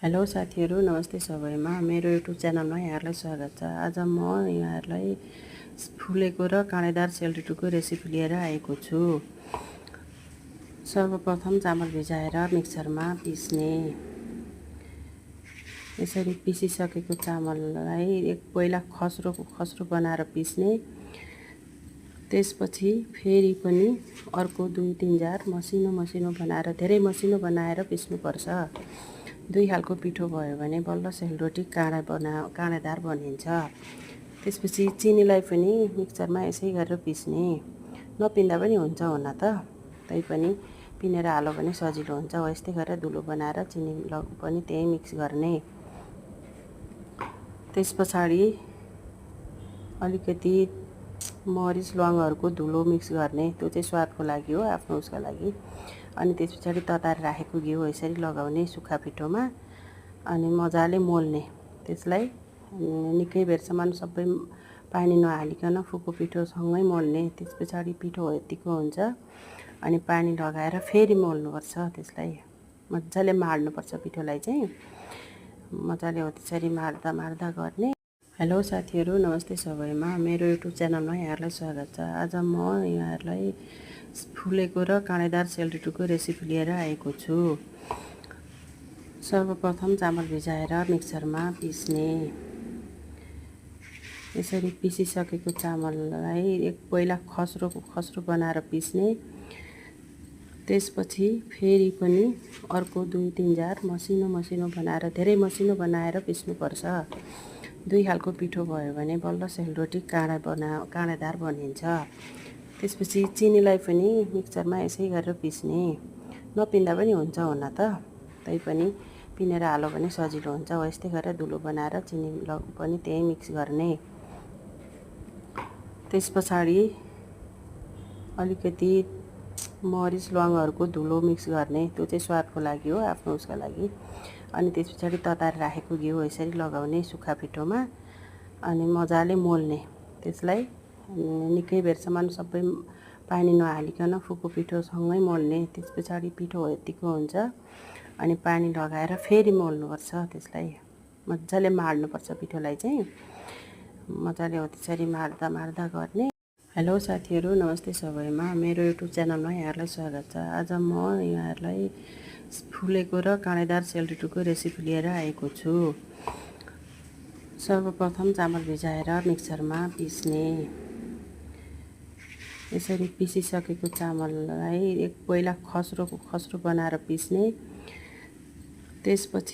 Hello साथीहरू, नमस्ते सबैमा। मेरो युट्युब च्यानलमा यहाँहरूलाई स्वागत छ। आज म यहाँहरूलाई फुलेको र काँडेदार सेलरोटीको रेसिपी लिएर आएको छु। सर्वप्रथम चामल भिजाएर मिक्सरमा पिस्ने। यसरी पिसिसकेको चामललाई पहिला खस्रो बनाएर पिस्ने। त्यसपछि फेरि पनि अर्को 2-3 जार मसिनो बनाएर, धेरै मसिनो बनाएर पिस्नुपर्छ। 2 खालको पिठो भयो भने बल्ल सेलरोटी काँडेदार बनिन्छ। त्यसपछि चिनीलाई पनि मिक्सरमा यसै गरेर पिस्ने। नपिन्दा पनि हुन्छ हुन त, तैपनि पिनेर हाल्यो भने सजिलो हुन्छ। हो यस्तै गरेर धुलो बनाएर चिनी पनि त्यही मिक्स गर्ने। त्यस पछाडि अलिकति मरिच ल्वाङहरूको धुलो मिक्स गर्ने। त्यो चाहिँ स्वादको लागि हो, आफ्नो उसका लागि। अनि त्यस पछाडि तताएर राखेको घिउ यसरी लगाउने सुक्खा पिठोमा अनि मजाले मोल्ने। त्यसलाई निकै बेरसम्म सबै पानी नहालिकन फुको पिठोसँगै मोल्ने। त्यस पछाडि पिठो यतिको हुन्छ अनि पानी लगाएर फेरि मोल्नुपर्छ। त्यसलाई मजाले माड्नुपर्छ। पिठोलाई चाहिँ मजाले हो त्यसरी माड्दा गर्ने। हेलो साथीहरू, नमस्ते सबैमा। मेरो युट्युब च्यानलमा यहाँहरूलाई स्वागत छ। आज म यहाँहरूलाई फुलेको र काँडेदार सेलरोटीको रेसिपी लिएर आएको छु। सर्वप्रथम चामल भिजाएर मिक्सरमा पिस्ने। यसरी पिसिसकेको चामललाई पहिला खस्रो बनाएर पिस्ने। त्यसपछि फेरि पनि अर्को 2-3 जार मसिनो बनाएर, धेरै मसिनो बनाएर पिस्नुपर्छ। 2 खालको पिठो भयो भने बल्ल सेलरोटी काँडेदार बनिन्छ। त्यसपछि चिनीलाई पनि मिक्सरमा यसै गरेर पिस्ने। नपिन्दा पनि हुन्छ हुन त, तैपनि पिनेर हाल्यो भने सजिलो हुन्छ। हो यस्तै गरेर धुलो बनाएर चिनी पनि त्यही मिक्स गर्ने। त्यस पछाडि अलिकति मरिच ल्वाङहरूको धुलो मिक्स गर्ने। त्यो चाहिँ स्वादको लागि हो, आफ्नो उसका लागि। अनि त्यस पछाडि तताएर राखेको घिउ यसरी लगाउने सुक्खा पिठोमा अनि मजाले मोल्ने। त्यसलाई निकै बेरसम्म सबै पानी नहालिकन फुको पिठोसँगै मोल्ने। त्यस पछाडि पिठो यतिको हुन्छ अनि पानी लगाएर फेरि मोल्नुपर्छ। त्यसलाई मजाले माड्नुपर्छ। पिठोलाई चाहिँ मजाले हो त्यसरी माड्दा गर्ने। हेलो साथीहरू, नमस्ते सबैमा। मेरो युट्युब च्यानलमा यहाँहरूलाई स्वागत छ। आज म यहाँहरूलाई फुलेको र काँडेदार सेलरोटीको रेसिपी लिएर आएको छु। सर्वप्रथम चामल भिजाएर मिक्सरमा पिस्ने। यसरी पिसिसकेको चामललाई पहिला खस्रो बनाएर पिस्ने। त्यसपछि